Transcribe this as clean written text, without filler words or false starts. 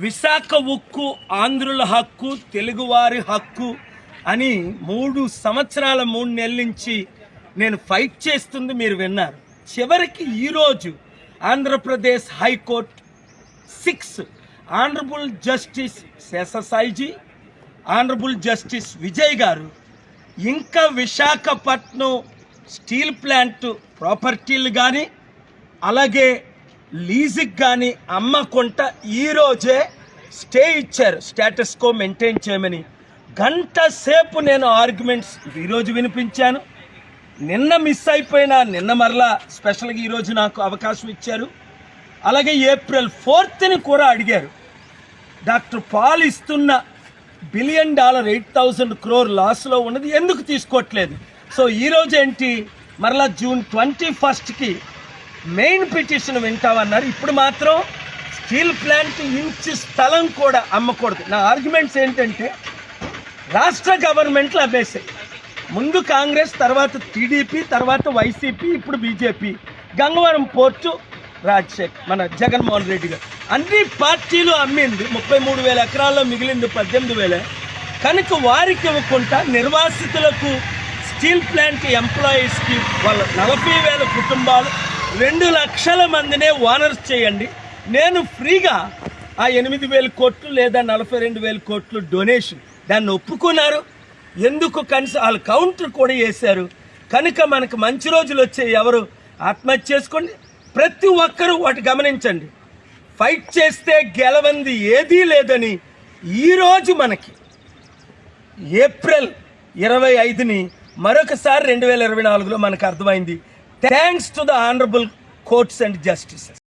విశాఖ ఉక్కు ఆంధ్రుల హక్కు, తెలుగువారి హక్కు అని 3 సంవత్సరాల 3 నెలల నుంచి నేను ఫైట్ చేస్తుంది మీరు విన్నారు. చివరికి ఈరోజు Andhra Pradesh high court 6 honourable justice Seshasai ji, honourable justice Vijay గారు ఇంకా విశాఖపట్నం స్టీల్ ప్లాంట్ ప్రాపర్టీలు కానీ అలాగే లీజుకి కానీ అమ్మకుంట ఈరోజే స్టే ఇచ్చారు, స్టేటస్ కో మెయింటైన్ చేయమని. గంట సేపు నేను ఆర్గ్యుమెంట్స్ ఈరోజు వినిపించాను. నిన్న మిస్ అయిపోయినా నిన్న మరలా స్పెషల్గా ఈరోజు నాకు అవకాశం ఇచ్చారు. అలాగే ఏప్రిల్ 4th కూడా అడిగారు. డాక్టర్ పాల్ ఇస్తున్న $1 బిలియన్ 8,000 crore లాస్లో ఉన్నది ఎందుకు తీసుకోవట్లేదు? సో ఈరోజు ఏంటి మరలా జూన్ 21కి మెయిన్ పిటిషన్ వింటామన్నారు. ఇప్పుడు మాత్రం స్టీల్ ప్లాంట్ ఇంచు స్థలం కూడా అమ్మకూడదు. నా ఆర్గ్యుమెంట్స్ ఏంటంటే రాష్ట్ర గవర్నమెంట్లు అమ్మేసాయి. ముందు కాంగ్రెస్, తర్వాత టీడీపీ, తర్వాత వైసీపీ, ఇప్పుడు బీజేపీ. గంగవరం పోర్టు రాజశేఖర్ మన జగన్మోహన్ రెడ్డి గారు అన్ని పార్టీలు అమ్మింది. 33,000 ఎకరాల్లో మిగిలింది 18,000. కనుక వారికి ఇవ్వకుండా నిర్వాసితులకు, స్టీల్ ప్లాంట్ ఎంప్లాయీస్కి వాళ్ళ 40,000 కుటుంబాలు 2 లక్షల మందినే ఓనర్స్ చేయండి. నేను ఫ్రీగా ఆ 8,000 కోట్లు లేదా 42,000 కోట్లు డొనేషన్ దాన్ని ఒప్పుకున్నారు. ఎందుకు కనీసం వాళ్ళు కౌంటర్ కూడా వేశారు. కనుక మనకు మంచి రోజులు వచ్చే ఎవరు ఆత్మహత్య చేసుకోండి. ప్రతి ఒక్కరూ వాటి గమనించండి. ఫైట్ చేస్తే గెలవంది ఏదీ లేదని ఈరోజు మనకి ఏప్రిల్ 25ని మరొకసారి 2024లో మనకు అర్థమైంది. Thanks to the honourable courts and justices.